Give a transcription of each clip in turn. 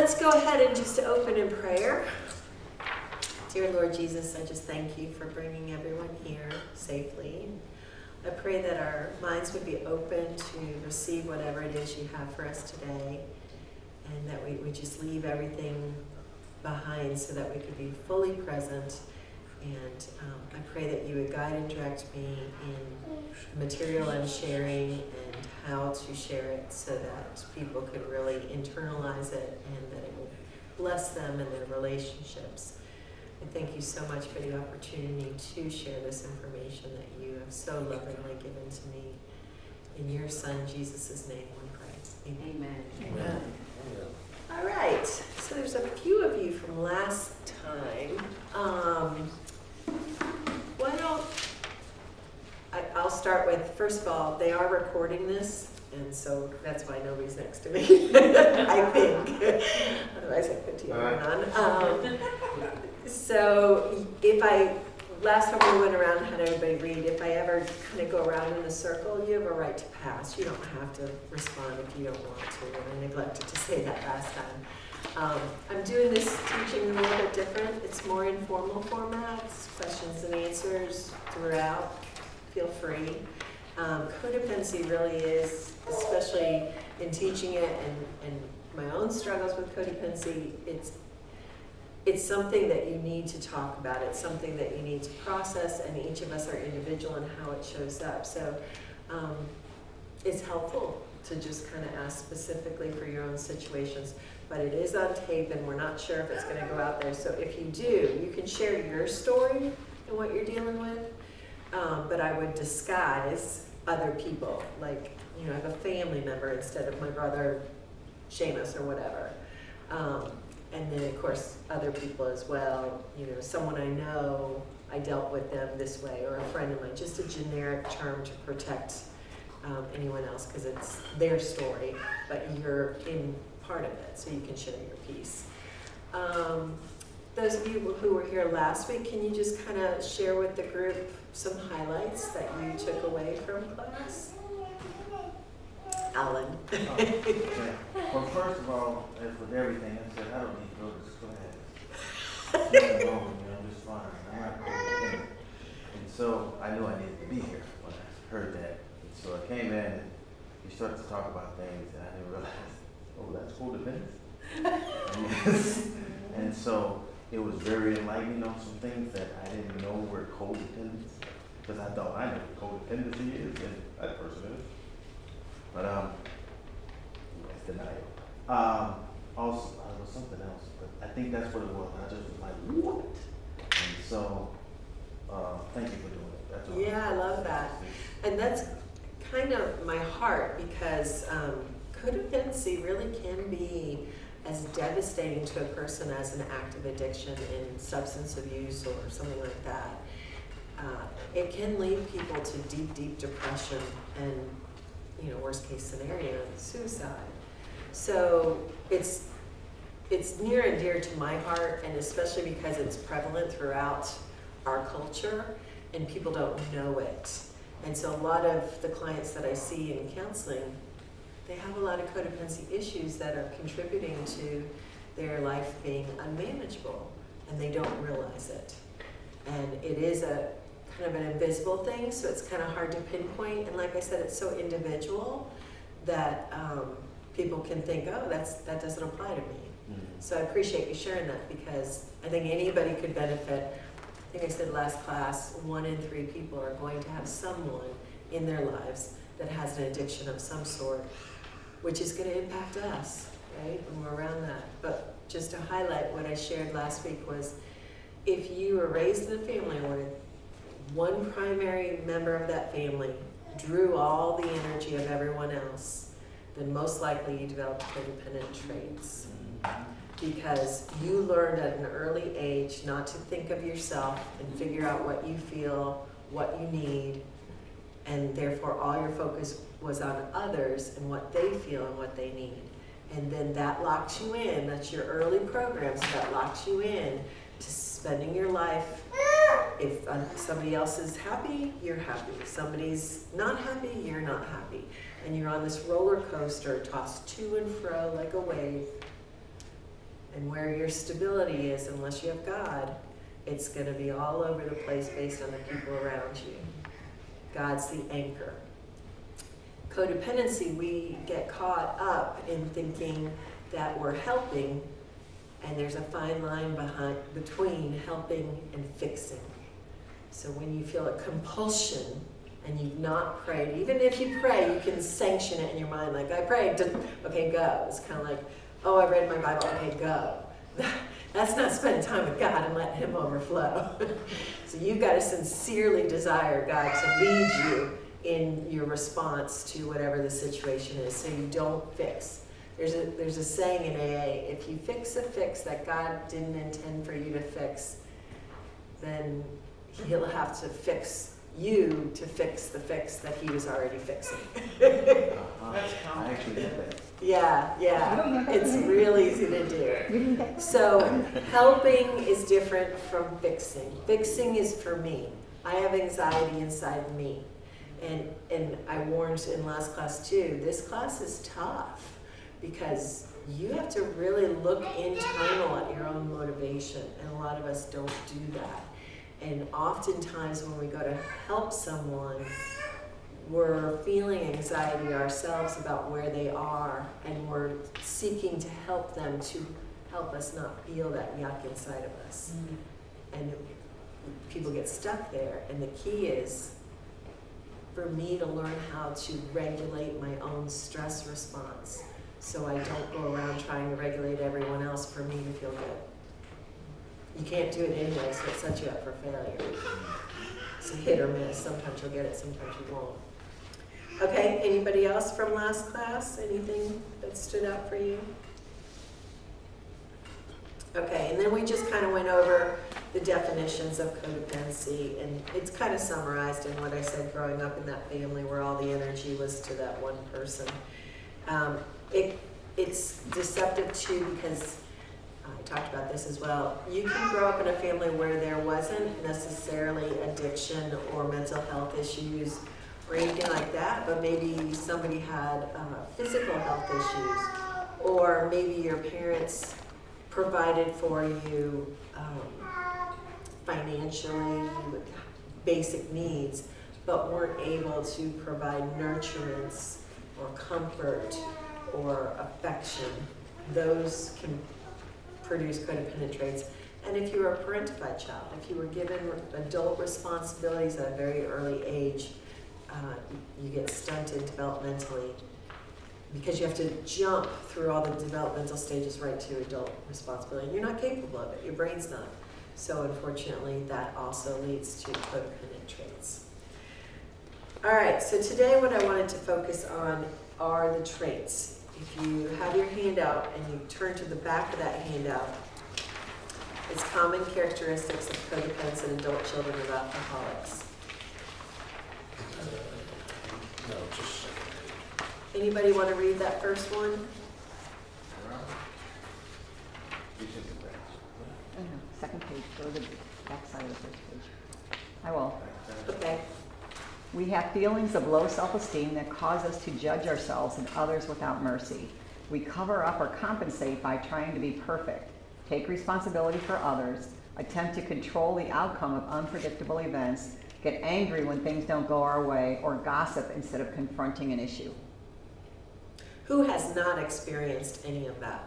Let's go ahead and just open in prayer. Dear Lord Jesus, I just thank you for bringing everyone here safely. I pray that our minds would be open to receive whatever it is you have for us today, and that we would just leave everything behind so that we could be fully present. And I pray that you would guide and direct me in the material I'm sharing and how to share it so that people could really internalize it and that it would bless them in their relationships. And thank you so much for the opportunity to share this information that you have so lovingly given to me. In your Son, Jesus' name, we pray. Amen. Amen. Amen. All right, so there's a few of you from last time. I'll start with, first of all, they are recording this, and so that's why nobody's next to me, I think. Otherwise I put you on. So last time we went around and had everybody read, if I ever kind of go around in a circle, you have a right to pass. You don't have to respond if you don't want to, and I neglected to say that last time. I'm doing this teaching a little bit different. It's more informal formats, questions and answers throughout. Feel free. Codependency really is, especially in teaching it and my own struggles with codependency, it's something that you need to talk about. It's something that you need to process, and each of us are individual in how it shows up. So it's helpful to just kind of ask specifically for your own situations. But it is on tape, and we're not sure if it's going to go out there. So if you do, you can share your story and what you're dealing with. But I would disguise other people, like, you know, I have a family member instead of my brother Seamus or whatever. And then, of course, other people as well. You know, someone I know, I dealt with them this way, or a friend of mine, just a generic term to protect anyone else, because it's their story, but you're in part of it, so you can share your piece. Those of you who were here last week, can you just kind of share with the group some highlights that you took away from class? Alan. Okay. Well, first of all, as with everything, I said, I don't need to go to this class. Nothing wrong with me, I'm just fine. I'm not codependent. And so I knew I needed to be here when I heard that. And so I came in and we started to talk about things, and I didn't realize, oh, that's codependency. And so it was very enlightening on some things that I didn't know were codependency, because I thought I knew what codependency is, and that person is. But it's denial. Also, there was something else, but I think that's what it was. I just was like, what? And so, thank you for doing it. That's all. Yeah, I love that. And that's kind of my heart, because codependency really can be as devastating to a person as an active addiction in substance abuse or something like that. It can lead people to deep, deep depression and, you know, worst case scenario, suicide. So it's near and dear to my heart, and especially because it's prevalent throughout our culture and people don't know it. And so a lot of the clients that I see in counseling, they have a lot of codependency issues that are contributing to their life being unmanageable, and they don't realize it. And it is a kind of an invisible thing, so it's kind of hard to pinpoint. And like I said, it's so individual that people can think, oh, that doesn't apply to me. Mm-hmm. So I appreciate you sharing that, because I think anybody could benefit. I think I said last class, 1 in 3 people are going to have someone in their lives that has an addiction of some sort, which is going to impact us, right, when we're around that. But just to highlight what I shared last week was, if you were raised in a family where one primary member of that family drew all the energy of everyone else, then most likely you developed codependent traits. Because you learned at an early age not to think of yourself and figure out what you feel, what you need, and therefore all your focus was on others and what they feel and what they need. And then that locks you in. That's your early program, so that locks you in to spending your life. If somebody else is happy, you're happy. If somebody's not happy, you're not happy. And you're on this roller coaster, tossed to and fro like a wave. And where your stability is, unless you have God, it's going to be all over the place based on the people around you. God's the anchor. Codependency, we get caught up in thinking that we're helping, and there's a fine line between helping and fixing. So when you feel a compulsion and you've not prayed, even if you pray, you can sanction it in your mind, like, I prayed, okay, go. It's kind of like, oh, I read my Bible, okay, go. That's not spending time with God and letting Him overflow. So you've got to sincerely desire God to lead you in your response to whatever the situation is, so you don't fix. There's a saying in AA, if you fix a fix that God didn't intend for you to fix, then He'll have to fix you to fix the fix that He was already fixing. I actually did that. Yeah, it's real easy to do. So helping is different from fixing. Fixing is for me. I have anxiety inside me. And I warned in last class too, this class is tough because you have to really look internal at your own motivation, and a lot of us don't do that. And oftentimes when we go to help someone, we're feeling anxiety ourselves about where they are, and we're seeking to help them to help us not feel that yuck inside of us. And people get stuck there, and the key is for me to learn how to regulate my own stress response, so I don't go around trying to regulate everyone else for me to feel good. You can't do it anyway, so it sets you up for failure. It's a hit or miss. Sometimes you'll get it, sometimes you won't. Okay, anybody else from last class? Anything that stood out for you? Okay, and then we just kind of went over the definitions of codependency, and it's kind of summarized in what I said, growing up in that family where all the energy was to that one person. It's deceptive too, because I talked about this as well. You can grow up in a family where there wasn't necessarily addiction or mental health issues or anything like that, but maybe somebody had physical health issues, or maybe your parents provided for you financially with basic needs, but weren't able to provide nurturance or comfort or affection. Those can produce codependent traits. And if you were a parentified child, if you were given adult responsibilities at a very early age, you get stunted developmentally because you have to jump through all the developmental stages right to adult responsibility. And you're not capable of it, your brain's not. So unfortunately, that also leads to codependent traits. All right, so today what I wanted to focus on are the traits. If you have your handout and you turn to the back of that handout, it's common characteristics of codependents in adult children of alcoholics. No, just Anybody want to read that first one? Second page, go to the back side of the first page. I will. Okay. We have feelings of low self-esteem that cause us to judge ourselves and others without mercy. We cover up or compensate by trying to be perfect, take responsibility for others, attempt to control the outcome of unpredictable events, get angry when things don't go our way, or gossip instead of confronting an issue. Who has not experienced any of that?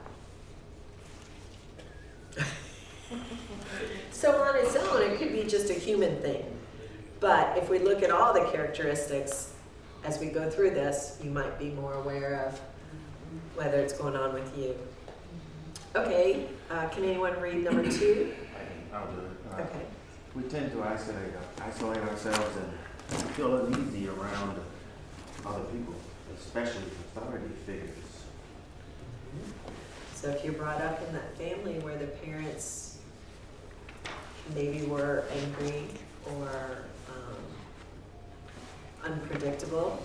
So on its own, it could be just a human thing. But if we look at all the characteristics as we go through this, you might be more aware of whether it's going on with you. Okay, can anyone read number 2? I'll do it. Okay. We tend to isolate ourselves and feel uneasy around other people, especially authority figures. So if you're brought up in that family where the parents maybe were angry or unpredictable,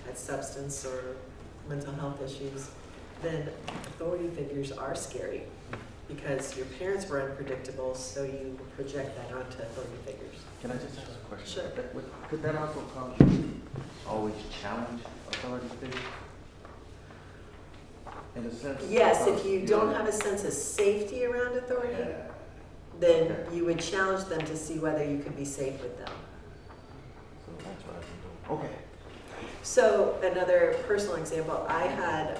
had substance or mental health issues, then authority figures are scary because your parents were unpredictable, so you project that onto authority figures. Can I just ask a question? Sure. Could that also cause you to always challenge authority figures? In a sense. Yes, because, if you don't have a sense of safety around authority, Yeah. then Okay. you would challenge them to see whether you could be safe with them. So that's what I've been doing. Okay. So another personal example, I had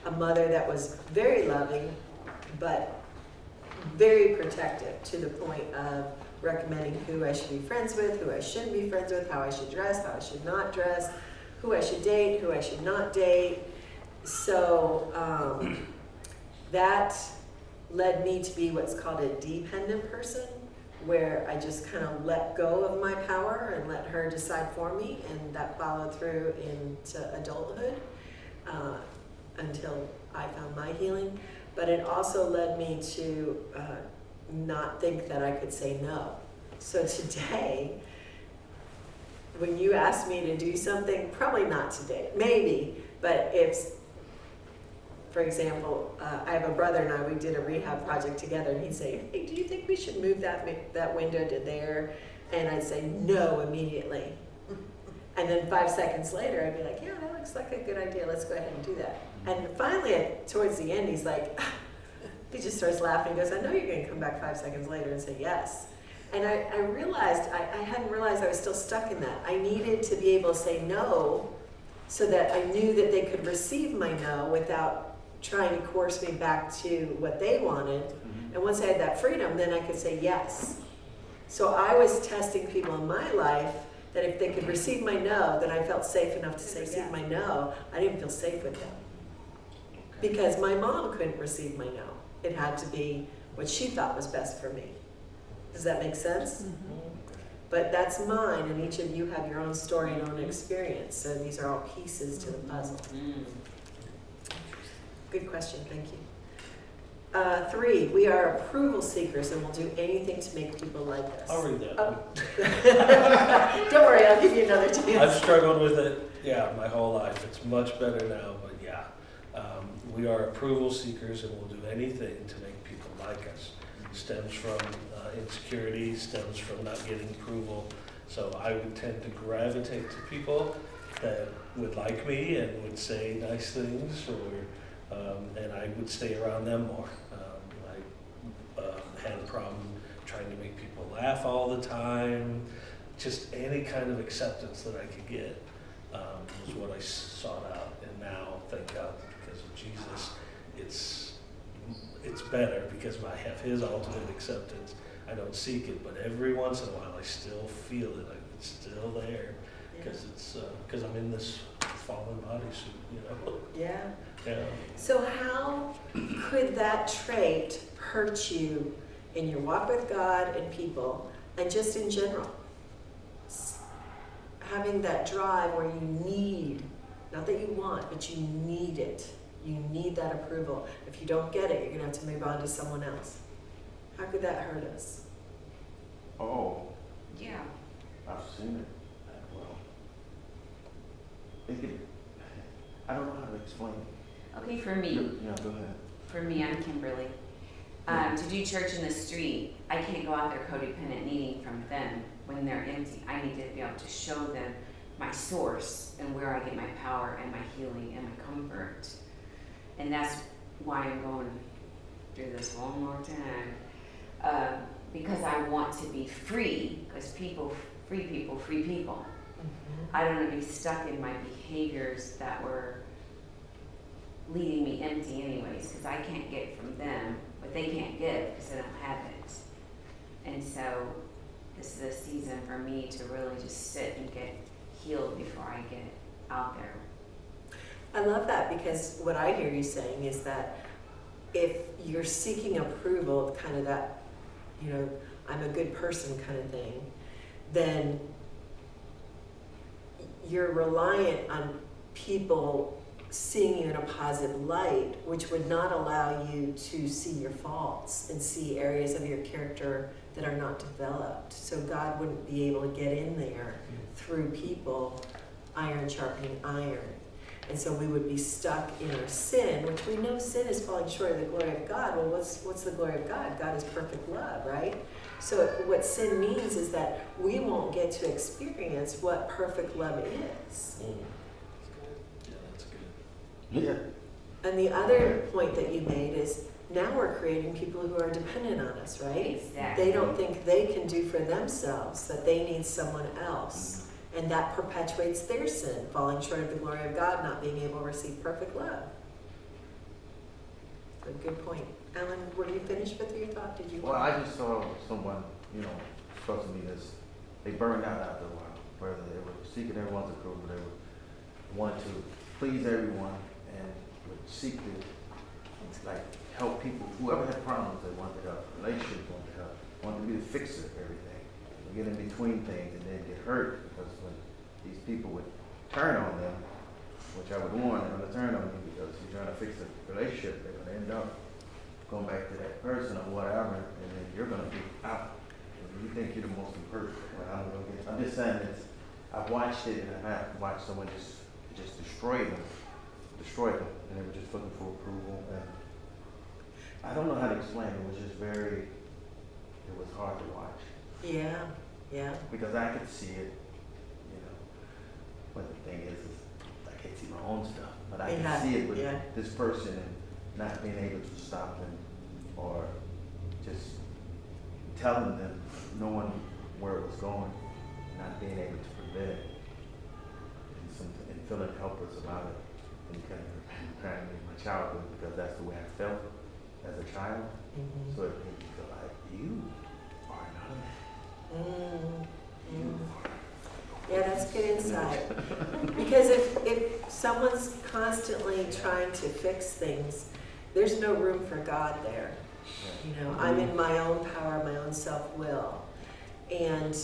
a mother that was very loving, but very protective to the point of recommending who I should be friends with, who I shouldn't be friends with, how I should dress, how I should not dress, who I should date, who I should not date. So that led me to be what's called a dependent person, where I just kind of let go of my power and let her decide for me, and that followed through into adulthood until I found my healing. But it also led me to not think that I could say no. So today, when you ask me to do something, probably not today, maybe, but if, for example, I have a brother and we did a rehab project together, and he'd say, hey, do you think we should move that window to there? And I'd say no immediately. And then 5 seconds later, I'd be like, yeah, that looks like a good idea, let's go ahead and do that. And finally, towards the end, he's like, he just starts laughing, he goes, I know you're gonna come back 5 seconds later and say yes. And I realized, I hadn't realized I was still stuck in that. I needed to be able to say no so that I knew that they could receive my no without trying to coerce me back to what they wanted. Mm-hmm. And once I had that freedom, then I could say yes. So I was testing people in my life that if they could receive my no, then I felt safe enough to receive my no. I didn't feel safe with them. Because my mom couldn't receive my no. It had to be what she thought was best for me. Does that make sense? But that's mine, and each of you have your own story and own experience. So these are all pieces to the puzzle. Good question, thank you. 3, we are approval seekers and will do anything to make people like us. I'll read that. Oh. Don't worry, I'll give you another I've chance. struggled with it, my whole life. It's much better now, but we are approval seekers and will do anything to make people like us. Stems from insecurity, stems from not getting approval. So I would tend to gravitate to people that would like me and would say nice things, and I would stay around them more. I had a problem trying to make people laugh all the time. Just any kind of acceptance that I could get was what I sought out. And now, thank God, because of Jesus, it's better because I have His ultimate acceptance. I don't seek it, but every once in a while I still feel it. It's still there because I'm in this fallen bodysuit, Yeah. Yeah. So how could that trait hurt you in your walk with God and people, and just in general? Having that drive where you need, not that you want, but you need it. You need that approval. If you don't get it, you're gonna have to move on to someone else. How could that hurt us? Oh, Yeah. I've seen it. Well, it could, I don't know how to explain it. Okay, for me, Yeah, go ahead. I'm Kimberly. To do church in the street, I can't go out there codependent needing from them when they're empty. I need to be able to show them my source and where I get my power and my healing and my comfort. And that's why I'm going through this one more time. Because I want to be free, because free people. I don't want to be stuck in my behaviors that were leaving me empty anyways, because I can't get from them what they can't give because I don't have it. And so this is a season for me to really just sit and get healed before I get out there. I love that, because what I hear you saying is that if you're seeking approval, kind of that, I'm a good person kind of thing, then you're reliant on people seeing you in a positive light, which would not allow you to see your faults and see areas of your character that are not developed. So God wouldn't be able to get in there through people, iron sharpening iron. And so we would be stuck in our sin, which we know sin is falling short of the glory of God. Well, what's the glory of God? God is perfect love, right? So what sin means is that we won't get to experience what perfect love is. Yeah, that's good. Yeah. And the other point that you made is now we're creating people who are dependent on us, right? Exactly. They don't think they can do for themselves, that they need someone else. And that perpetuates their sin, falling short of the glory of God, not being able to receive perfect love. Good point. Alan, were you finished with your thought? Did you? Well, I just saw someone, supposed to be this, they burned out after a while, where they were seeking everyone's approval, they would want to please everyone and would seek to, help people, whoever had problems, they wanted help, relationships wanted help, wanted to be the fixer of everything. They get in between things and then get hurt, because when these people would turn on them, which I would warn, they're gonna turn on you because you're trying to fix a relationship, they're gonna end up going back to that person or whatever, and then you're gonna be out. You think you're the most imperfect. Well, I'm just saying that I've watched it, and I've watched someone just destroy them, and they were just looking for approval. And I don't know how to explain it. It was just it was hard to watch. Yeah, yeah. Because I could see it, But the thing is I can't see my own stuff, but I can see it with this person and not being able to stop them, or just telling them, knowing where it was going, not being able to prevent it, and feeling helpless about it, and kind of apparently my childhood, because that's the way I felt as a child. Mm-hmm. So it made me feel like you are none of that. Yeah, that's good insight. Because if someone's constantly trying to fix things, there's no room for God there. I'm in my own power, my own self-will. And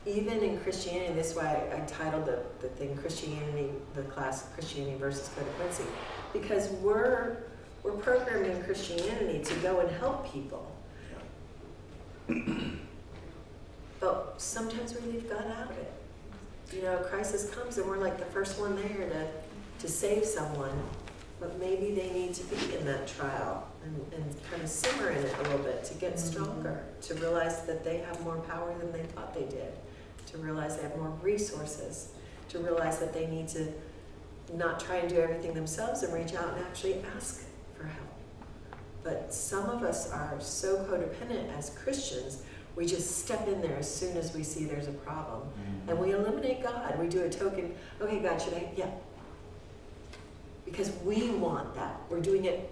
even in Christianity, this is why I titled the thing Christianity, the class Christianity versus Codependency, because we're programmed in Christianity to go and help people. But sometimes we leave God out of it. A crisis comes and we're like the first one there to save someone, but maybe they need to be in that trial and kind of simmer in it a little bit to get stronger, to realize that they have more power than they thought they did, to realize they have more resources, to realize that they need to not try and do everything themselves and reach out and actually ask for help. But some of us are so codependent as Christians, we just step in there as soon as we see there's a problem. Mm-hmm. And we eliminate God. We do a token, okay, God, should I? Yeah. Because we want that. We're doing it.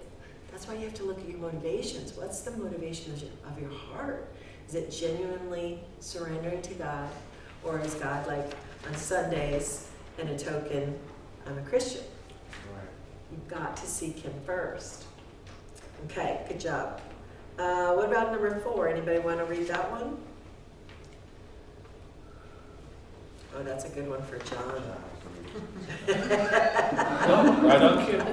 That's why you have to look at your motivations. What's the motivation of your heart? Is it genuinely surrendering to God? Or is God like on Sundays and a token, I'm a Christian? Right. You've got to seek Him first. Okay, good job. What about number 4? Anybody want to read that one? Oh, that's a good one for John. No, right on cue.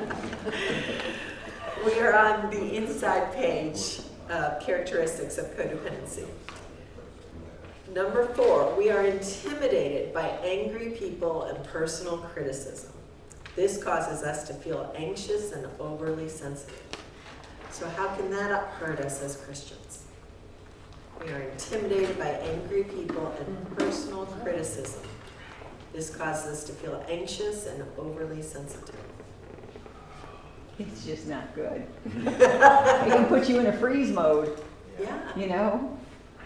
We are on the inside page of characteristics of codependency. Number 4, we are intimidated by angry people and personal criticism. This causes us to feel anxious and overly sensitive. So how can that hurt us as Christians? We are intimidated by angry people and personal criticism. This causes us to feel anxious and overly sensitive. It's just not good. It can put you in a freeze mode, Yeah. Yeah.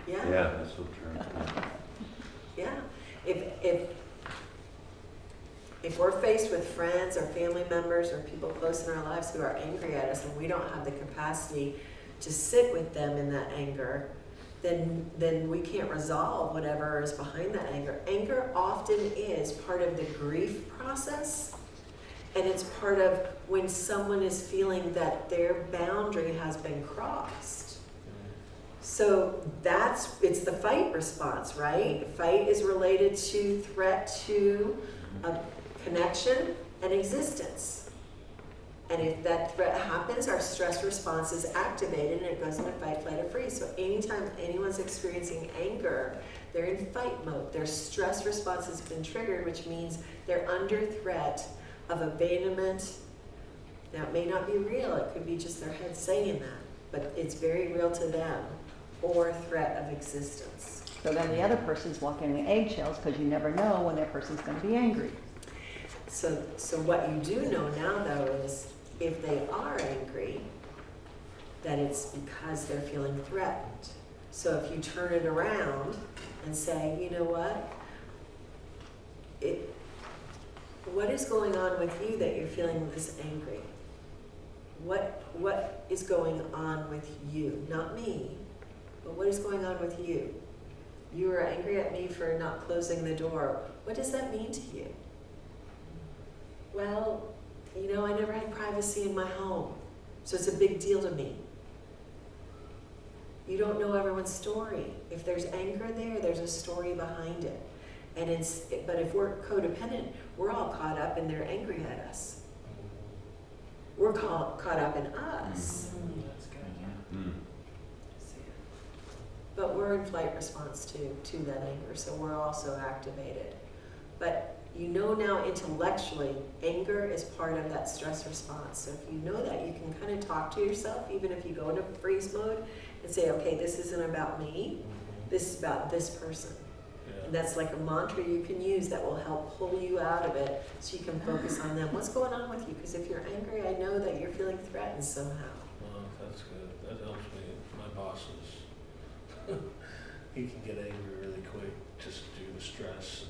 Yeah, that's so true. Yeah. If we're faced with friends or family members or people close in our lives who are angry at us and we don't have the capacity to sit with them in that anger, then we can't resolve whatever is behind that anger. Anger often is part of the grief process, and it's part of when someone is feeling that their boundary has been crossed. So it's the fight response, right? Fight is related to threat to a connection and existence. And if that threat happens, our stress response is activated and it goes into fight, flight, or freeze. So anytime anyone's experiencing anger, they're in fight mode. Their stress response has been triggered, which means they're under threat of abandonment. Now, it may not be real. It could be just their head saying that, but it's very real to them, or threat of existence. So then the other person's walking in eggshells because you never know when that person's going to be angry. So what you do know now though is if they are angry, that it's because they're feeling threatened. So if you turn it around and say, you know what? What is going on with you that you're feeling this angry? What is going on with you? Not me, but what is going on with you? You were angry at me for not closing the door. What does that mean to you? Well, you know, I never had privacy in my home, so it's a big deal to me. You don't know everyone's story. If there's anger there, there's a story behind it. But if we're codependent, we're all caught up and they're angry at us. We're caught up in us. That's good. Mm. But we're in flight response to that anger, so we're also activated. But you know now intellectually, anger is part of that stress response. So if you know that, you can kind of talk to yourself, even if you go into freeze mode, and say, okay, this isn't about me, this is about this person. Yeah. And that's like a mantra you can use that will help pull you out of it so you can focus on them. What's going on with you? Because if you're angry, I know that you're feeling threatened somehow. Oh, that's good. That helps me. My boss is, he can get angry really quick just due to stress.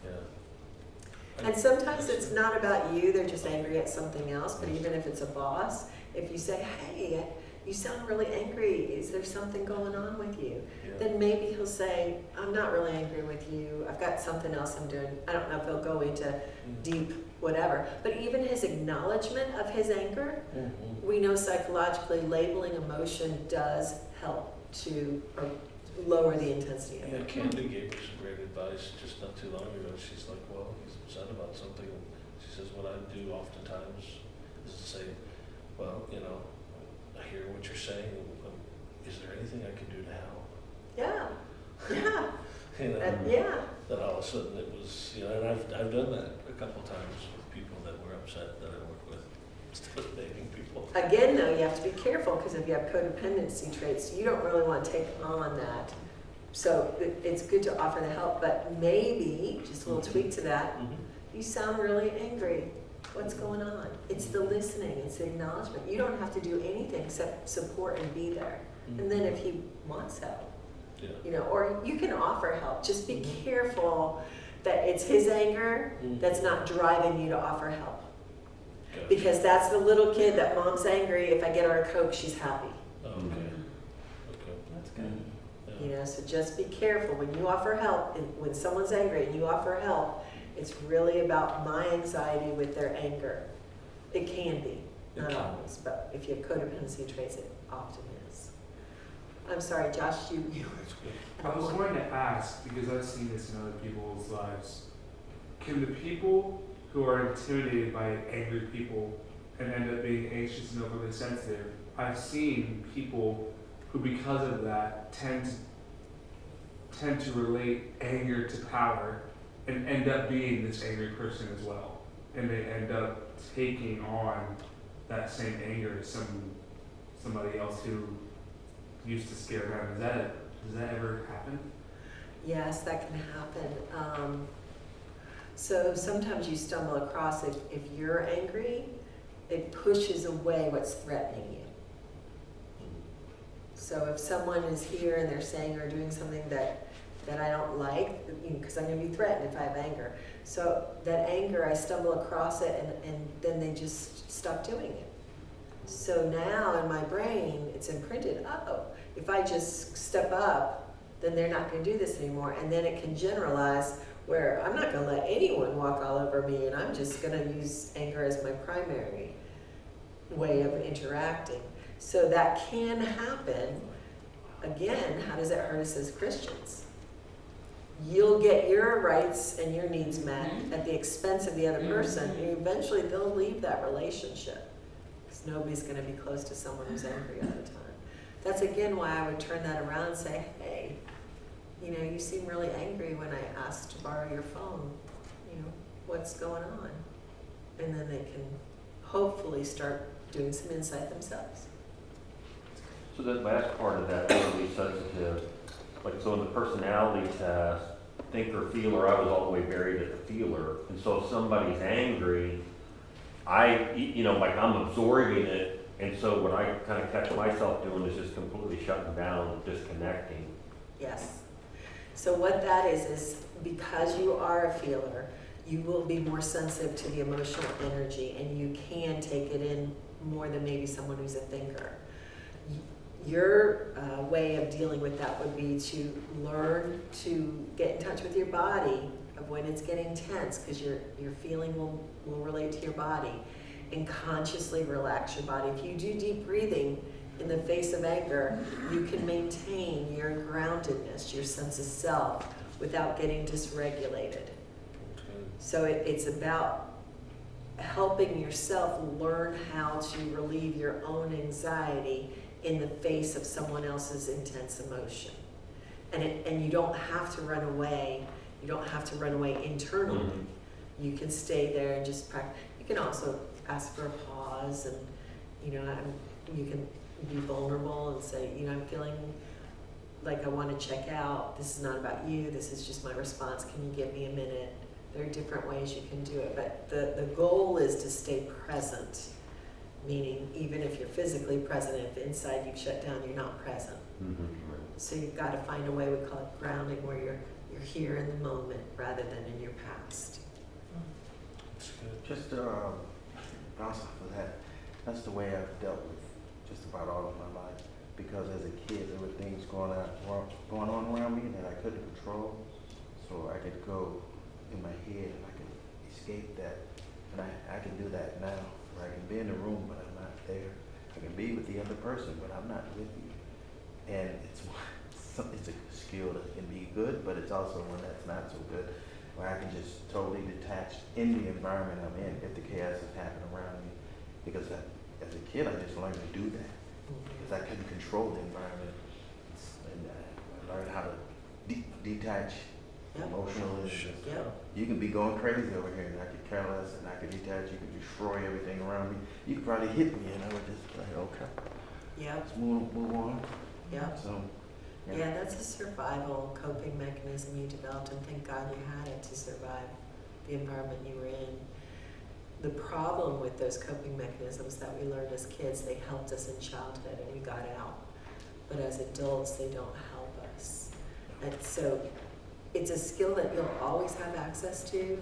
Yeah. And sometimes it's not about you, they're just angry at something else. But even if it's a boss, if you say, hey, you sound really angry, is there something going on with you? Yeah. Then maybe he'll say, I'm not really angry with you, I've got something else I'm doing. I don't know if he'll go into deep whatever. But even his acknowledgement of his anger, we know psychologically labeling emotion does help to lower the intensity of Yeah, it. Candy gave me some great advice just not too long ago. She's like, well, he's upset about something. She says, what I do oftentimes is to say, well, you know, I hear what you're saying. Is there anything I can do to help? Yeah, yeah, You know, yeah. then all of a sudden it was, you know, and I've done that a couple times with people that were upset that I work with, instead of naming people. Again, though, you have to be careful because if you have codependency traits, you don't really want to take on that. So it's good to offer the help, but maybe, just a little tweak to that, you sound really angry. What's going on? It's the listening, it's the acknowledgement. You don't have to do anything except support and be there. And then if he wants help, Yeah. you know, or you can offer help. Just be careful that it's his anger that's not driving you to offer help. Gotcha. Because that's the little kid that mom's angry. If I get her a Coke, she's happy. Oh, okay. Okay. That's good. You know, so just be careful when you offer help. And when someone's angry and you offer help, it's really about my anxiety with their anger. It can be, not always, but if you have codependency traits, it often is. I'm sorry, Josh, you. That's good. I was going to ask, because I've seen this in other people's lives, can the people who are intimidated by angry people and end up being anxious and overly sensitive, I've seen people who, because of that, tend to relate anger to power and end up being this angry person as well. And they end up taking on that same anger as somebody else who used to scare them. Does that ever happen? Yes, that can happen. So sometimes you stumble across if you're angry, it pushes away what's threatening you. So if someone is here and they're saying or doing something that I don't like, because I'm going to be threatened if I have anger. So that anger, I stumble across it and then they just stop doing it. So now in my brain, it's imprinted, oh, if I just step up, then they're not going to do this anymore. And then it can generalize where I'm not going to let anyone walk all over me and I'm just going to use anger as my primary way of interacting. So that can happen. Again, how does it hurt us as Christians? You'll get your rights and your needs met at the expense of the other person. And eventually they'll leave that relationship because nobody's going to be close to someone who's angry all the time. That's again why I would turn that around and say, hey, you know, you seem really angry when I asked to borrow your phone. You know, what's going on? And then they can hopefully start doing some insight themselves. So that last part of that, overly sensitive, like so in the personality test, thinker feeler, I was all the way buried at the feeler. And so if somebody's angry, like I'm absorbing it. And so what I kind of catch myself doing is just completely shutting down, disconnecting. Yes. So what that is because you are a feeler, you will be more sensitive to the emotional energy, and you can take it in more than maybe someone who's a thinker. Your way of dealing with that would be to learn to get in touch with your body of when it's getting tense, because your feeling will relate to your body, and consciously relax your body. If you do deep breathing in the face of anger, you can maintain your groundedness, your sense of self, without getting dysregulated. So it's about helping yourself learn how to relieve your own anxiety in the face of someone else's intense emotion. And you don't have to run away. You don't have to run away internally. Mm-hmm. You can stay there and just practice. You can also ask for a pause, and you can be vulnerable and say, I'm feeling like I want to check out. This is not about you. This is just my response. Can you give me a minute? There are different ways you can do it, but the goal is to stay present, meaning even if you're physically present, if inside you've shut down, you're not present. Mm-hmm. So you've got to find a way, we call it grounding, where you're here in the moment rather than in your past. That's good. Just bounce off of that. That's the way I've dealt with just about all of my life. Because as a kid, there were things going on around me that I couldn't control. So I could go in my head and I could escape that. And I can do that now, where I can be in the room but I'm not there. I can be with the other person but I'm not with you. And it's a skill that can be good, but it's also one that's not so good, where I can just totally detach in the environment I'm in if the chaos is happening around me. Because as a kid, I just learned to do that because I couldn't control the environment. And I learned how to detach emotionally. Yep. You can be going crazy over here and I could care less and I could detach. You could destroy everything around me. You could probably hit me and I would just be like, okay, Yep. let's move on. Yep. So, Yeah, that's a survival coping mechanism you developed, and thank God you had it to survive the environment you were in. The problem with those coping mechanisms that we learned as kids, they helped us in childhood and we got out. But as adults, they don't help us. And so it's a skill that you'll always have access to.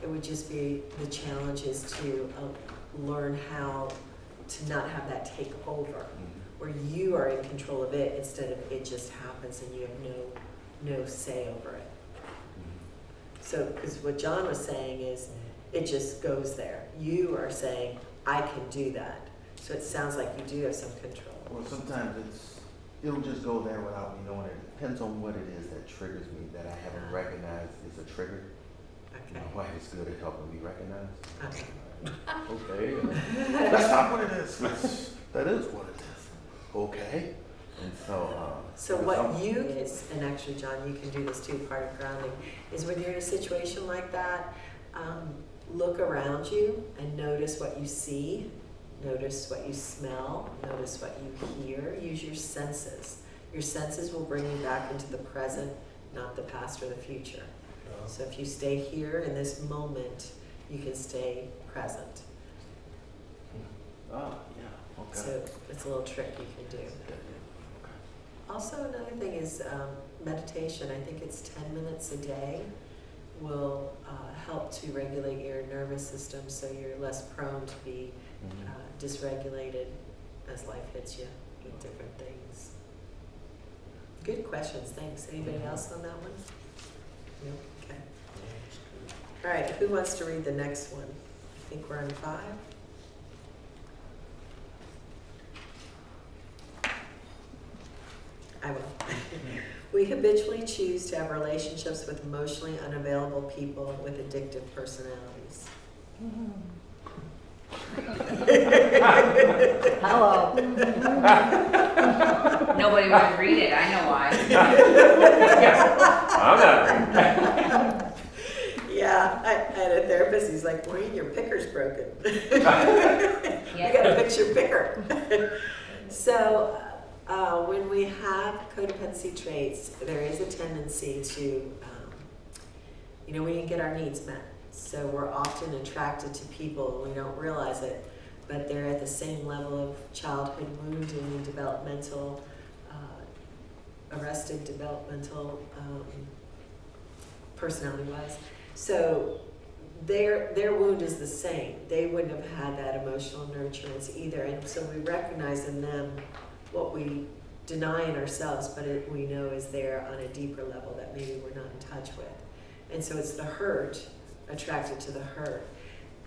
It would just be, the challenge is to learn how to not have that take over, where you are in control of it instead of it just happens and you have no say over it. So, because what John was saying is, it just goes there. You are saying, I can do that. So it sounds like you do have some control. well, sometimes it'll just go there without me knowing it. It depends on what it is that triggers me that I haven't recognized is a trigger. Okay. My wife is good at helping me recognize. Okay. Okay. That's not what it is. That is what it is. Okay. And so. So what you can, and actually, John, you can do this too, part of grounding, is when you're in a situation like that, look around you and notice what you see, notice what you smell, notice what you hear. Use your senses. Your senses will bring you back into the present, not the past or the future. So if you stay here in this moment, you can stay present. Oh, yeah. Okay. So it's a little trick you can do. Also, another thing is meditation. I think it's 10 minutes a day will help to regulate your nervous system so you're less prone to be dysregulated as life hits you with different things. Good questions, thanks. Anybody else on that one? No? Okay. All right, who wants to read the next one? I think we're on 5. I will. We habitually choose to have relationships with emotionally unavailable people with addictive personalities. Hello. Nobody would read it, I know why. I'm not reading. Yeah, I had a therapist, he's like, Maureen, your picker's broken. You Yeah. gotta fix your picker. So, when we have codependency traits, there is a tendency to You know, we didn't get our needs met. So we're often attracted to people and we don't realize it, but they're at the same level of childhood wounding, developmental, arrested developmental, personality-wise. So their wound is the same. They wouldn't have had that emotional nurturance either. And so we recognize in them what we deny in ourselves, but we know is there on a deeper level that maybe we're not in touch with. And so it's the hurt attracted to the hurt.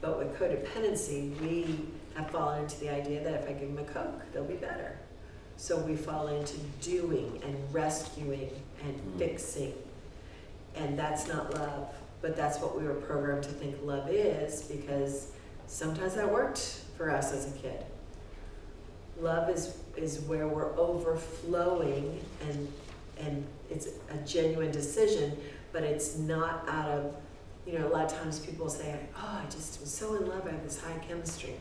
But with codependency, we have fallen into the idea that if I give them a Coke, they'll be better. So we fall into doing and rescuing and fixing. And that's not love. But that's what we were programmed to think love is, because sometimes that worked for us as a kid. Love is where we're overflowing and it's a genuine decision, but it's not out of, you know, a lot of times people say, oh, I just was so in love, I have this high chemistry.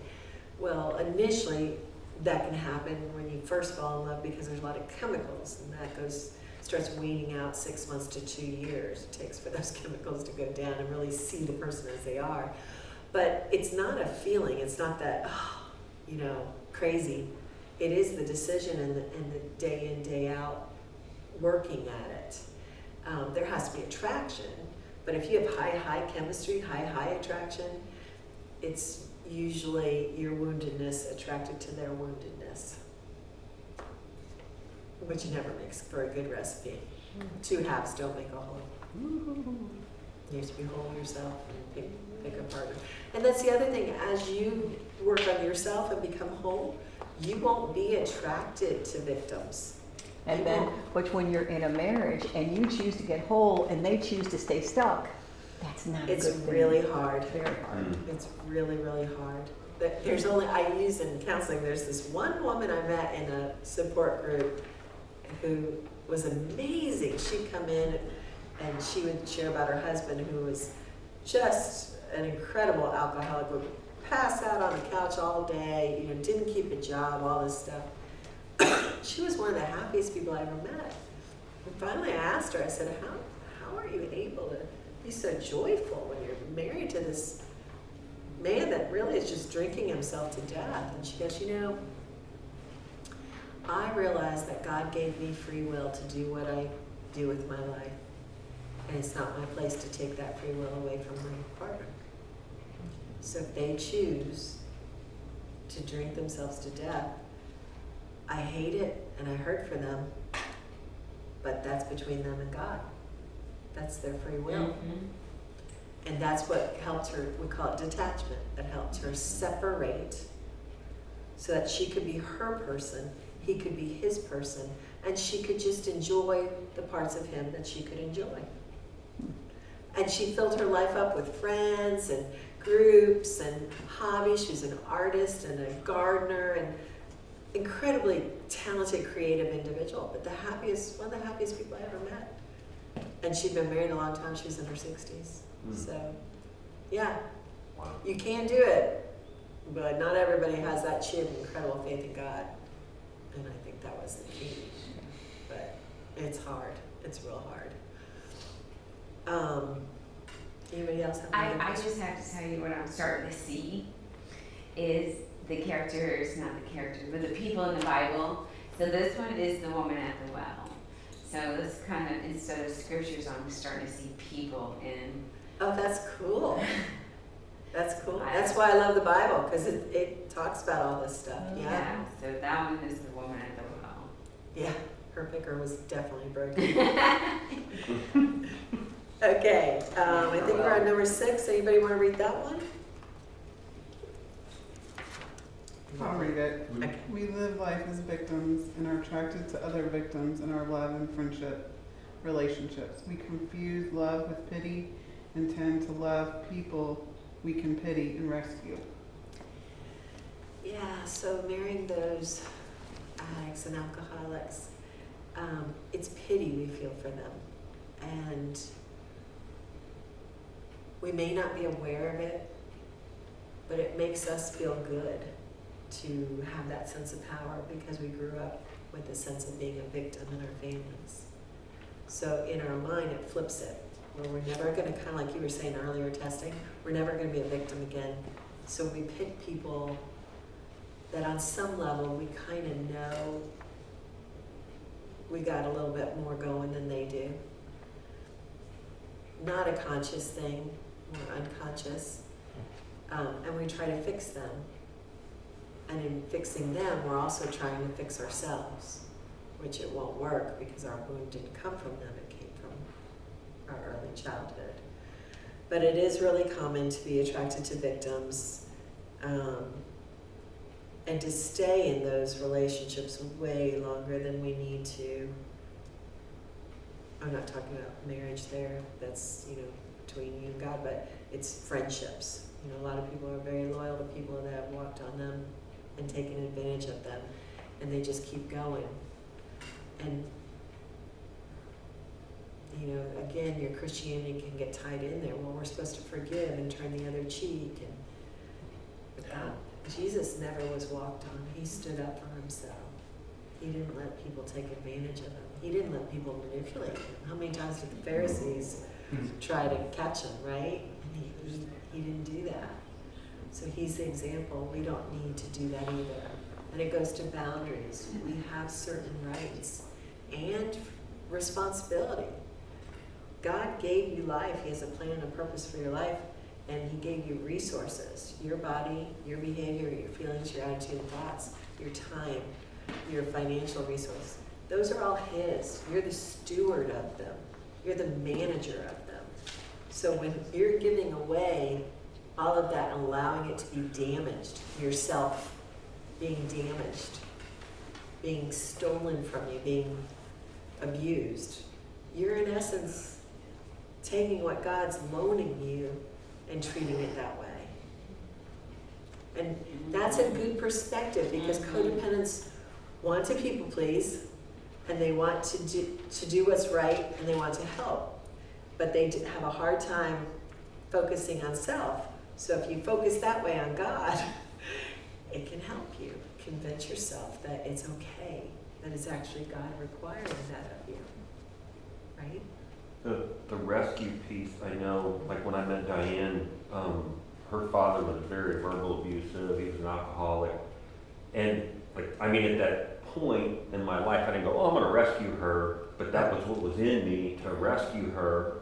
Well, initially that can happen when you first fall in love because there's a lot of chemicals, and that starts weaning out 6 months to 2 years it takes for those chemicals to go down and really see the person as they are. But it's not a feeling, it's not that, oh, you know, crazy. It is the decision and the day in, day out working at it. There has to be attraction, but if you have high chemistry, high attraction, it's usually your woundedness attracted to their woundedness, which never makes for a good recipe. Two halves don't make a whole. You have to be whole yourself and pick a partner. And that's the other thing, as you work on yourself and become whole, you won't be attracted to victims. And then, but when you're in a marriage and you choose to get whole and they choose to stay stuck, that's not a good thing. It's really hard. Very hard. It's really, really hard. There's I use in counseling, there's this one woman I met in a support group who was amazing. She'd come in and she would share about her husband, who was just an incredible alcoholic, would pass out on the couch all day, you know, didn't keep a job, all this stuff. She was one of the happiest people I ever met. And finally I asked her, I said, how are you able to be so joyful when you're married to this man that really is just drinking himself to death? And she goes, you know, I realize that God gave me free will to do what I do with my life. And it's not my place to take that free will away from my partner. So if they choose to drink themselves to death, I hate it and I hurt for them, but that's between them and God. That's their free will. Mm-hmm. And that's what helped her, we call it detachment, that helped her separate so that she could be her person, he could be his person, and she could just enjoy the parts of him that she could enjoy. And she filled her life up with friends and groups and hobbies. She was an artist and a gardener and incredibly talented, creative individual, but one of the happiest people I ever met. And she'd been married a long time. She was in her 60s. So, yeah, Wow. you can do it, but not everybody has that. She had incredible faith in God, and I think that was the key. But it's hard. It's real hard. Anybody else have any I questions? just have to tell you what I'm starting to see is the characters, not the characters, but the people in the Bible. So this one is the woman at the well. So this kind of, instead of scriptures, I'm starting to see people in. Oh, that's cool. That's cool. That's why I love the Bible, because it talks about all this stuff. Yeah. So that one is the woman at the well. Yeah. Her picker was definitely broken. Okay. I think we're on number 6. Anybody want to read that one? I'll read it. Okay. We live life as victims and are attracted to other victims in our love and friendship relationships. We confuse love with pity and tend to love people we can pity and rescue. Yeah, so marrying those addicts and alcoholics, it's pity we feel for them. And we may not be aware of it, but it makes us feel good to have that sense of power because we grew up with the sense of being a victim in our families. So in our mind, it flips it. where we're never gonna, kind of like you were saying earlier, testing, we're never gonna be a victim again. So we pick people that on some level we kind of know we got a little bit more going than they do. Not a conscious thing, more unconscious. And we try to fix them. And in fixing them, we're also trying to fix ourselves, which it won't work because our wound didn't come from them, it came from our early childhood. But it is really common to be attracted to victims and to stay in those relationships way longer than we need to. I'm not talking about marriage there, that's, between you and God, but it's friendships. A lot of people are very loyal to people that have walked on them and taken advantage of them, and they just keep going. And, again, your Christianity can get tied in there. Well, we're supposed to forgive and turn the other cheek. But God, Jesus never was walked on. He stood up for himself. He didn't let people take advantage of him. He didn't let people manipulate him. How many times did the Pharisees try to catch him, right? And he didn't do that. So he's the example. We don't need to do that either. And it goes to boundaries. We have certain rights and responsibility. God gave you life. He has a plan and a purpose for your life, and he gave you resources, your body, your behavior, your feelings, your attitude and thoughts, your time, your financial resources. Those are all his. You're the steward of them. You're the manager of them. So when you're giving away all of that, allowing it to be damaged, yourself being damaged, being stolen from you, being abused, you're in essence taking what God's loaning you and treating it that way. And that's a good perspective, because codependents want to people please, and they want to do what's right, and they want to help. But they have a hard time focusing on self. So if you focus that way on God, it can help you convince yourself that it's okay, that it's actually God requiring that of you, right? The rescue piece, I know, like when I met Diane, her father was very verbal abusive, he was an alcoholic. And at that point in my life, I didn't go, oh, I'm gonna rescue her, but that was what was in me, to rescue her.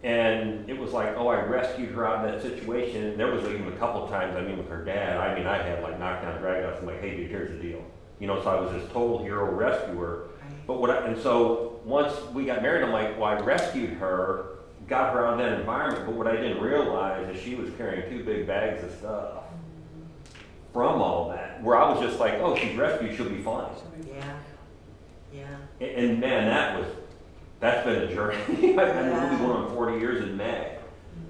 And it was like, oh, I rescued her out of that situation. There was even a couple of times, with her dad, I had like knockdown, drag outs. I'm like, hey dude, here's the deal. So I was this total hero rescuer. But and so once we got married, I'm like, well, I rescued her, got her out of that environment, but what I didn't realize is she was carrying 2 big bags of stuff from all that, where I was just like, oh, she's rescued, she'll be fine. Yeah. And man, that's been a journey. We'll be going on 40 years in May.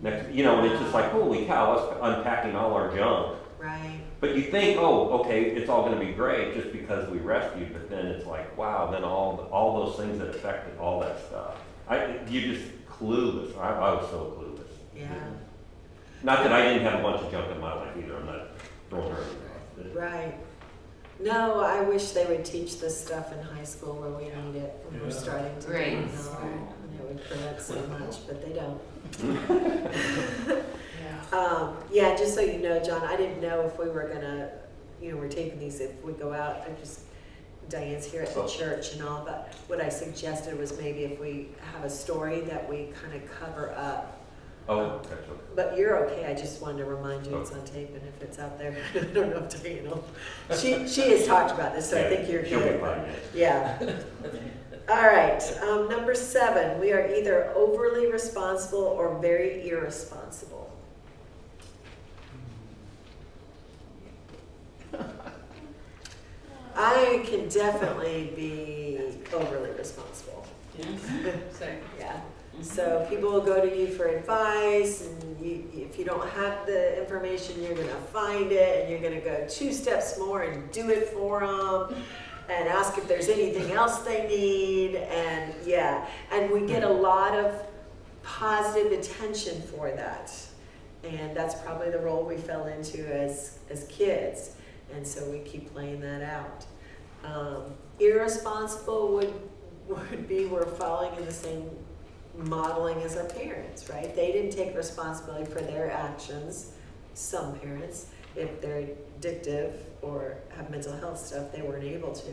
Next, and it's just like, holy cow, us unpacking all our junk. Right. But you think, oh, okay, it's all going to be great just because we rescued, but then it's like, wow, then all those things that affected all that stuff. You're just clueless. I was so clueless. Yeah. Not that I didn't have a bunch of junk in my life either. I'm not throwing her under the bus. Right. No, I wish they would teach this stuff in high school where we need it. When we're starting to Great. and it would prevent so much, but they don't. Just so you know, John, I didn't know if we were gonna, we're taping these, if we go out, Diane's here at the church and all, but what I suggested was maybe if we have a story that we kind of cover up. Oh, okay. But you're okay, I just wanted to remind you it's on tape, and if it's out there, I don't know if Diane will. She has talked about this, so I think you're she'll good. Be fine. Yeah. All right, number 7, we are either overly responsible or very irresponsible. I can definitely be overly responsible. Yeah. So people will go to you for advice, and if you don't have the information, you're going to find it, and you're going to go 2 steps more and do it for them, and ask if there's anything else they need, and we get a lot of positive attention for that, and that's probably the role we fell into as kids. And so we keep playing that out. Irresponsible would be we're falling in the same modeling as our parents, right? They didn't take responsibility for their actions. Some parents, if they're addictive or have mental health stuff, they weren't able to.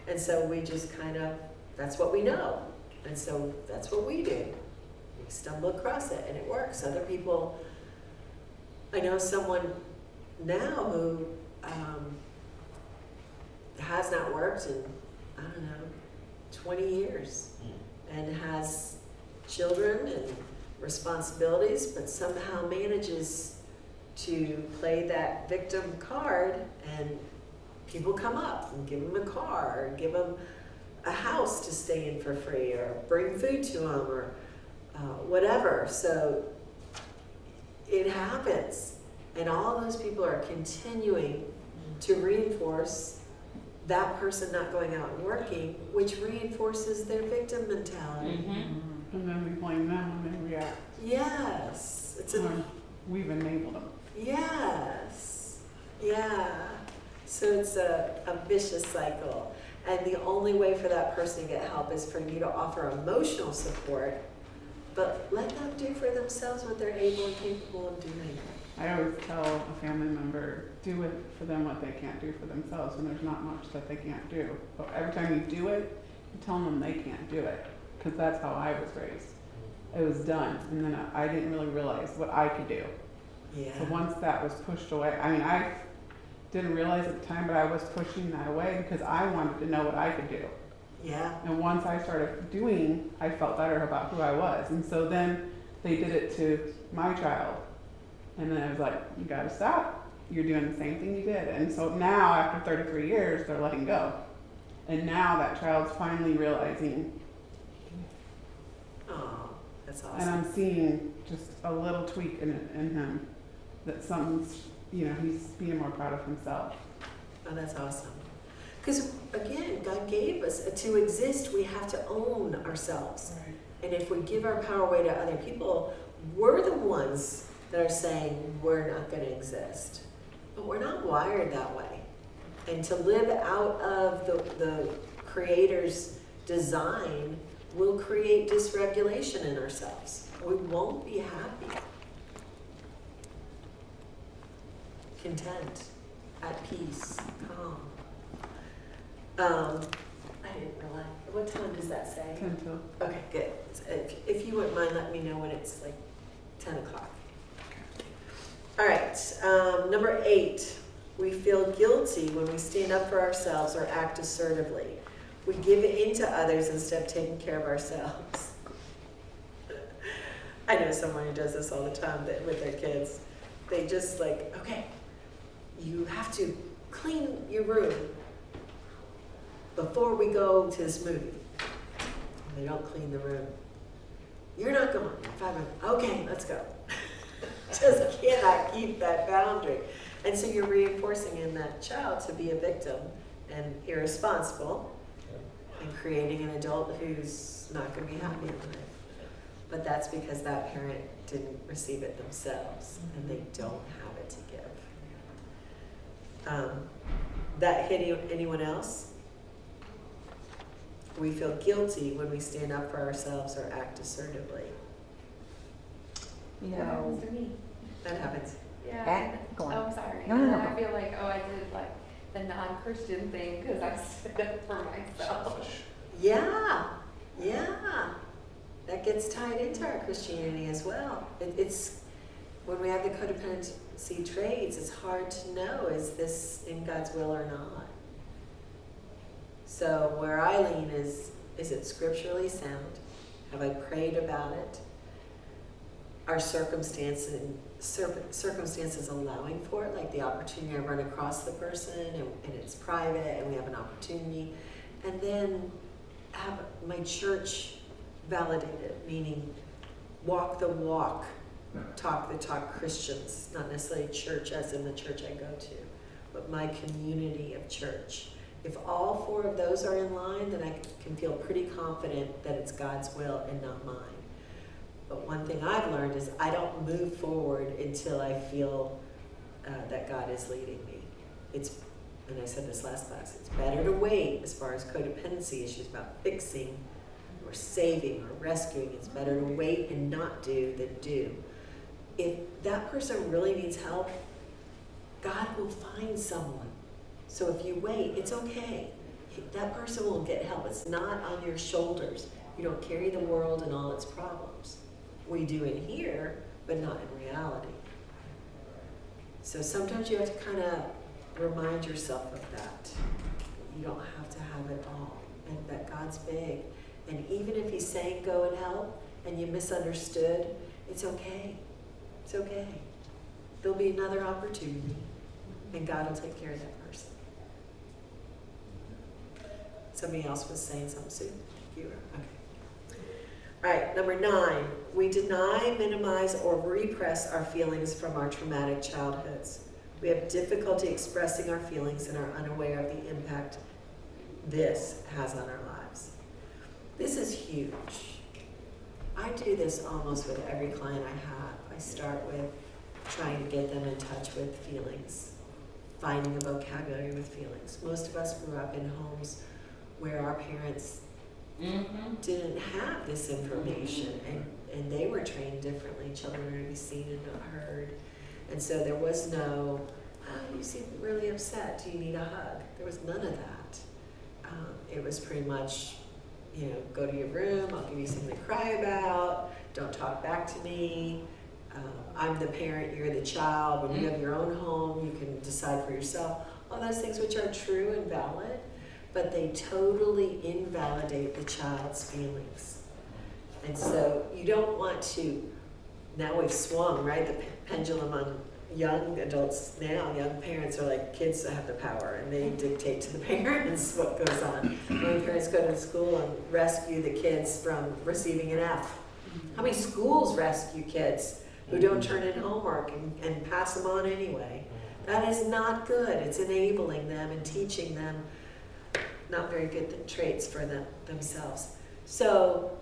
And so we just kind of, that's what we know. And so that's what we do. We stumble across it and it works. Other people, I know someone now who has not worked in, I don't know, 20 years and has children and responsibilities, but somehow manages to play that victim card, and people come up and give them a car or give them a house to stay in for free or bring food to them or whatever. So it happens, and all those people are continuing to reinforce that person not going out and working, which reinforces their victim mentality. And then we blame them when they react. Yes, it's a Or we've enabled them. yes, yeah. So it's a vicious cycle, and the only way for that person to get help is for you to offer emotional support, but let them do for themselves what they're able and capable of doing. I always tell a family member, do it for them what they can't do for themselves, and there's not much that they can't do. But every time you do it, you tell them they can't do it, because that's how I was raised. It was done, and then I didn't really realize what I could do. Yeah. So once that was pushed away, I mean, I didn't realize at the time, but I was pushing that away because I wanted to know what I could do. Yeah. And once I started doing, I felt better about who I was. And so then they did it to my child. And then I was like, you gotta stop. You're doing the same thing you did. And so now, after 33 years, they're letting go. And now that child's finally realizing, Oh, that's awesome. and I'm seeing just a little tweak in him, that something's, he's being more proud of himself. Oh, that's awesome. Because again, God gave us to exist. We have to own ourselves. Right. And if we give our power away to other people, we're the ones that are saying we're not going to exist. But we're not wired that way. And to live out of the Creator's design will create dysregulation in ourselves. We won't be happy, content, at peace, calm. I didn't realize. What time does that say? 10 till. Okay, good. If you wouldn't mind, let me know when it's like 10 o'clock. All right, number 8, we feel guilty when we stand up for ourselves or act assertively. We give in to others instead of taking care of ourselves. I know someone who does this all the time with their kids. They just like, okay, you have to clean your room before we go to this movie. And they don't clean the room. You're not going. 5 minutes. Okay, let's go. Just cannot keep that boundary. And so you're reinforcing in that child to be a victim and irresponsible and creating an adult who's not going to be happy in life. But that's because that parent didn't receive it themselves and they don't have it to give. That hit anyone else? We feel guilty when we stand up for ourselves or act assertively. You That know, happens to me. That happens. Yeah. go on. Oh, I'm sorry. No, no, And no, then I go. feel like, I did like the non-Christian thing because I stood up for myself. Selfish. Yeah, yeah. That gets tied into our Christianity as well. It's when we have the codependency traits, it's hard to know, is this in God's will or not? So where I lean is it scripturally sound? Have I prayed about it? Are circumstances allowing for it, like the opportunity I run across the person and it's private and we have an opportunity, and then have my church validate it, meaning walk the walk, talk the talk Christians, not necessarily church as in the church I go to, but my community of church. If all 4 of those are in line, then I can feel pretty confident that it's God's will and not mine. But one thing I've learned is I don't move forward until I feel that God is leading me. And I said this last class, it's better to wait as far as codependency issues about fixing or saving or rescuing. It's better to wait and not do than do. If that person really needs help, God will find someone. So if you wait, it's okay. That person will get help. It's not on your shoulders. You don't carry the world and all its problems. We do in here, but not in reality. So sometimes you have to kind of remind yourself of that. You don't have to have it all, and that God's big. And even if he's saying go and help and you misunderstood, it's okay. It's okay. There'll be another opportunity, and God will take care of that person. Somebody else was saying something, Sue? You were? Okay. All right, number 9, we deny, minimize, or repress our feelings from our traumatic childhoods. We have difficulty expressing our feelings and are unaware of the impact this has on our lives. This is huge. I do this almost with every client I have. I start with trying to get them in touch with feelings, finding a vocabulary with feelings. Most of us grew up in homes where our parents didn't have this information, and they were trained differently. Children are to be seen and not heard. And so there was no, oh, you seem really upset, do you need a hug? There was none of that. It was pretty much, go to your room, I'll give you something to cry about, don't talk back to me. I'm the parent, you're the child. When you have your own home, you can decide for yourself. All those things which are true and valid, but they totally invalidate the child's feelings. And so you don't want to, now we've swung, right? The pendulum on young adults now, young parents are like kids that have the power, and they dictate to the parents what goes on. When parents go to school and rescue the kids from receiving an F. How many schools rescue kids who don't turn in homework and pass them on anyway? That is not good. It's enabling them and teaching them not very good traits for themselves. So,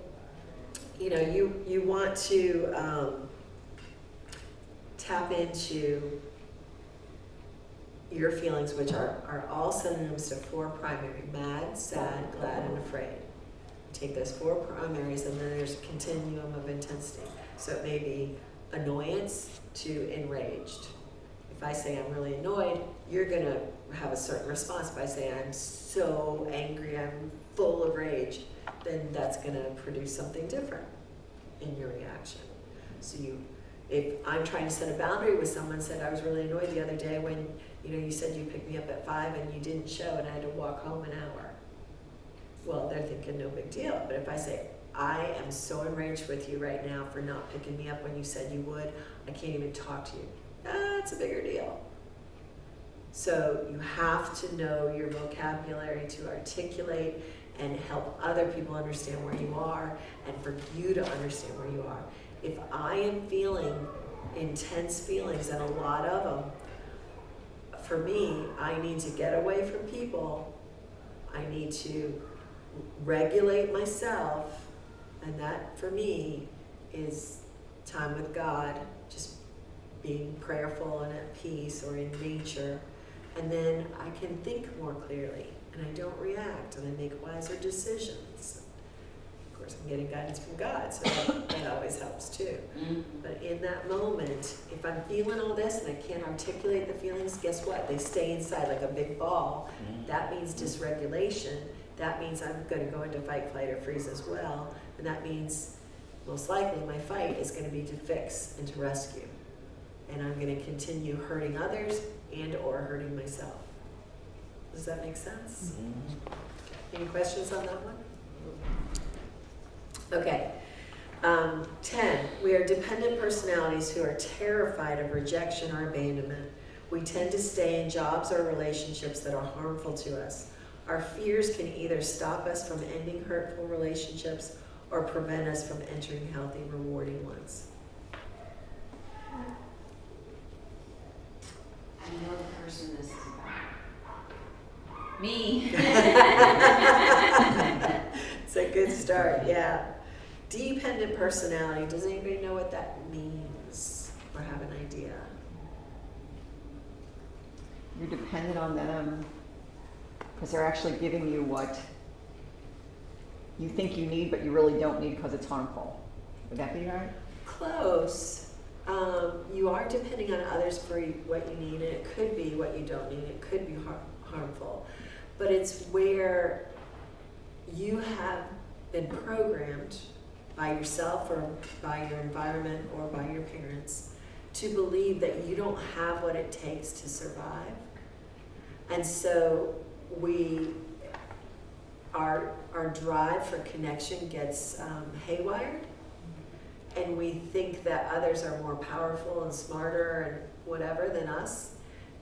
you want to tap into your feelings, which are all synonyms to 4 primary: mad, sad, glad, and afraid. Take those 4 primaries, and then there's a continuum of intensity. So it may be annoyance to enraged. If I say I'm really annoyed, you're going to have a certain response. If I say I'm so angry, I'm full of rage, then that's going to produce something different in your reaction. So if I'm trying to set a boundary with someone, said I was really annoyed the other day when you said you picked me up at 5 and you didn't show and I had to walk home an hour. Well, they're thinking no big deal. But if I say, I am so enraged with you right now for not picking me up when you said you would, I can't even talk to you. That's a bigger deal. So you have to know your vocabulary to articulate and help other people understand where you are, and for you to understand where you are. If I am feeling intense feelings, and a lot of them, for me, I need to get away from people. I need to regulate myself, and that for me is time with God, just being prayerful and at peace or in nature. And then I can think more clearly, and I don't react, and I make wiser decisions. Of course, I'm getting guidance from God, so that always helps too. But in that moment, if I'm feeling all this and I can't articulate the feelings, guess what? They stay inside like a big ball. That means dysregulation. That means I'm going to go into fight, flight, or freeze as well. And that means, most likely, my fight is going to be to fix and to rescue. And I'm going to continue hurting others and or hurting myself. Does that make sense? Any questions on that one? Okay. 10, we are dependent personalities who are terrified of rejection or abandonment. We tend to stay in jobs or relationships that are harmful to us. Our fears can either stop us from ending hurtful relationships or prevent us from entering healthy, rewarding ones. I know the person this is about. Me. It's a good start, yeah. Dependent personality. Does anybody know what that means or have an idea? You're dependent on them because they're actually giving you what you think you need, but you really don't need because it's harmful. Would that be right? Close. You are depending on others for what you need, and it could be what you don't need. It could be harmful. But it's where you have been programmed by yourself or by your environment or by your parents to believe that you don't have what it takes to survive. And so our drive for connection gets haywired, and we think that others are more powerful and smarter and whatever than us.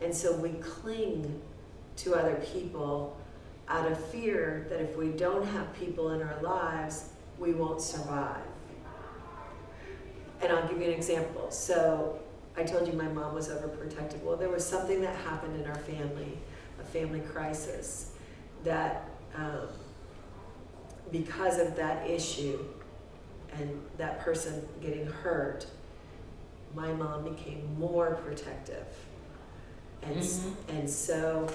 And so we cling to other people out of fear that if we don't have people in our lives, we won't survive. And I'll give you an example. So I told you my mom was overprotective. Well, there was something that happened in our family, a family crisis, that because of that issue and that person getting hurt, my mom became more protective. And so,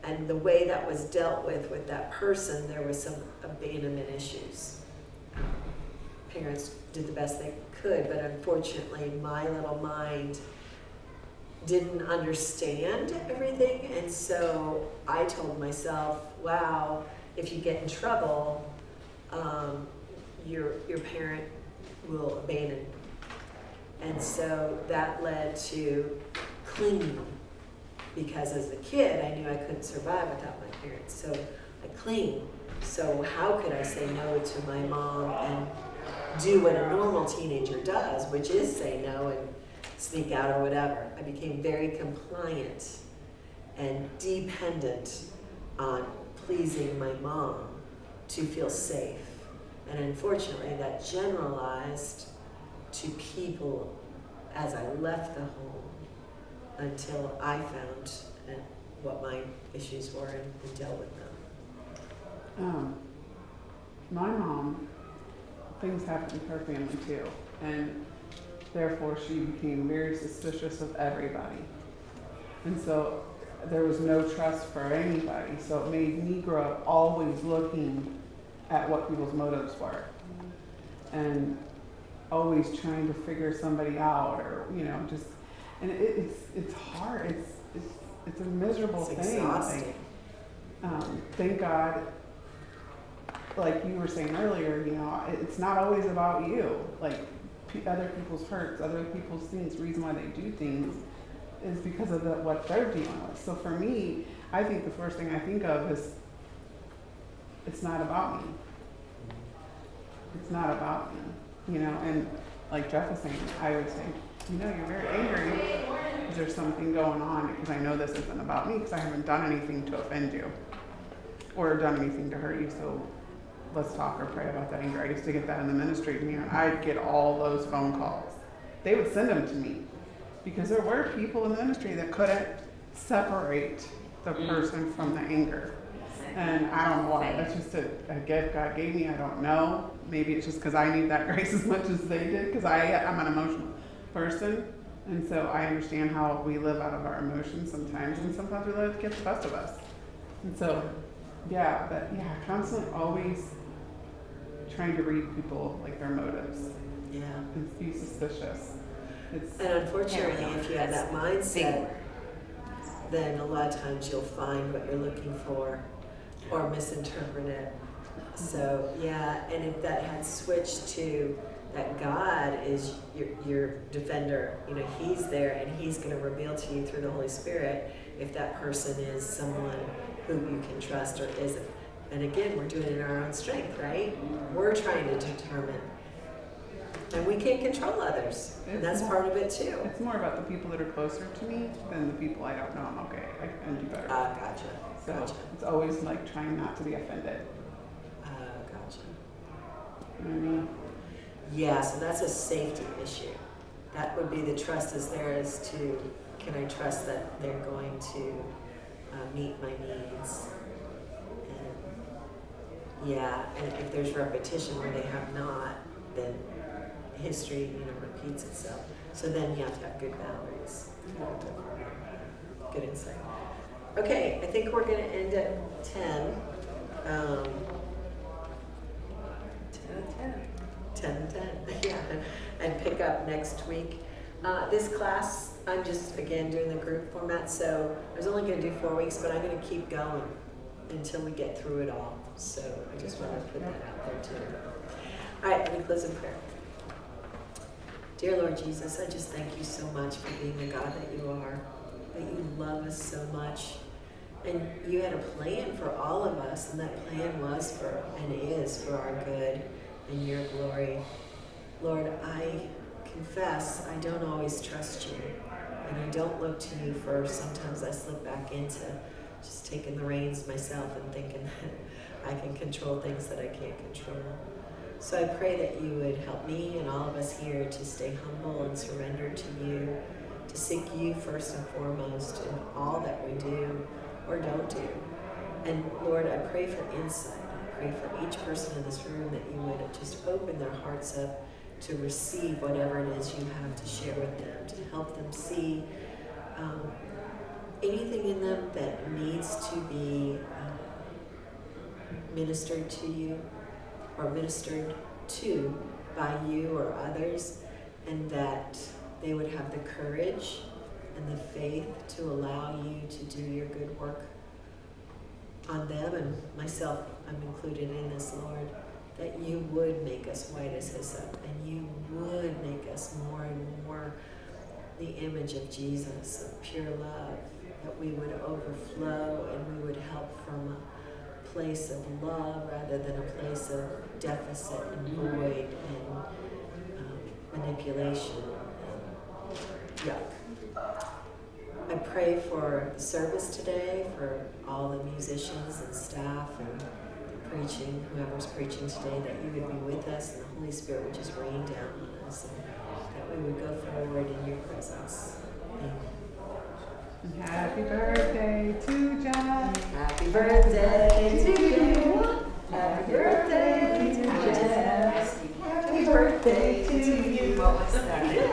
and the way that was dealt with that person, there was some abandonment issues. Parents did the best they could, but unfortunately my little mind didn't understand everything, and so I told myself, wow, if you get in trouble, your parent will abandon. And so that led to clinging, because as a kid I knew I couldn't survive without my parents, so I cling. So how could I say no to my mom and do what a normal teenager does, which is say no and sneak out or whatever? I became very compliant and dependent on pleasing my mom to feel safe. And unfortunately that generalized to people as I left the home until I found what my issues were and dealt with them. My mom, things happened to her family too, and therefore she became very suspicious of everybody. And so there was no trust for anybody, so it made me grow up always looking at what people's motives were and always trying to figure somebody out, or just, and it's hard, it's a miserable It's thing. exhausting. Thank God, like you were saying earlier, it's not always about you. Like other people's hurts, other people's things, reason why they do things is because of what they're dealing with. So for me, I think the first thing I think of is, it's not about me. It's not about me, and like Jeff was saying, I would say, you're very angry. Is there something going on? Because I know this isn't about me, because I haven't done anything to offend you or done anything to hurt you. So let's talk or pray about that anger. I used to get that in the ministry, and I'd get all those phone calls. They would send them to me because there were people in the ministry that couldn't separate the person from the anger. And I don't know why. That's just a gift God gave me. I don't know. Maybe it's just because I need that grace as much as they did, because I'm an emotional person. And so I understand how we live out of our emotions sometimes, and sometimes we let it get the best of us. And so, constantly always trying to read people, like their motives. Yeah. And be suspicious. And unfortunately, if you have that mindset, then a lot of times you'll find what you're looking for or misinterpret it. So, and if that had switched to that God is your defender, He's there and He's going to reveal to you through the Holy Spirit if that person is someone who you can trust or isn't. And again, we're doing it in our own strength, right? We're trying to determine. And we can't control others. And that's part of it too. It's more about the people that are closer to me than the people I don't know. I'm okay. I can do better. Gotcha. So Gotcha. it's always like trying not to be offended. Gotcha. You know what I mean? Yeah, so that's a safety issue. That would be the trust is there as to, can I trust that they're going to meet my needs? And if there's repetition where they have not, then history, repeats itself. So then you have to have good boundaries. Good insight. Okay, I think we're going to end at 10. 10-10, yeah, and pick up next week. This class, I'm just, again, doing the group format, so I was only gonna do 4 weeks, but I'm gonna keep going until we get through it all. So I just wanted to put that out there too. All right, let me close in prayer. Dear Lord Jesus, I just thank you so much for being the God that you are, that you love us so much. And you had a plan for all of us, and that plan was for and is for our good and your glory. Lord, I confess I don't always trust you, and I don't look to you first. Sometimes I slip back into just taking the reins myself and thinking that I can control things that I can't control. So I pray that you would help me and all of us here to stay humble and surrendered to you, to seek you first and foremost in all that we do or don't do. And Lord, I pray for insight. I pray for each person in this room that you would just open their hearts up to receive whatever it is you have to share with them, to help them see anything in them that needs to be ministered to you or ministered to by you or others, and that they would have the courage and the faith to allow you to do your good work on them and myself. I'm included in this, Lord, that you would make us white as hyssop, and you would make us more and more the image of Jesus, of pure love, that we would overflow and we would help from a place of love rather than a place of deficit and void and manipulation and yuck. I pray for the service today, for all the musicians and staff and preaching, whoever's preaching today, that you would be with us and the Holy Spirit would just rain down on us and that we would go forward in your presence. Amen. Happy birthday to John. Happy birthday to you. Happy birthday to Jeff. Happy birthday to you. What was that?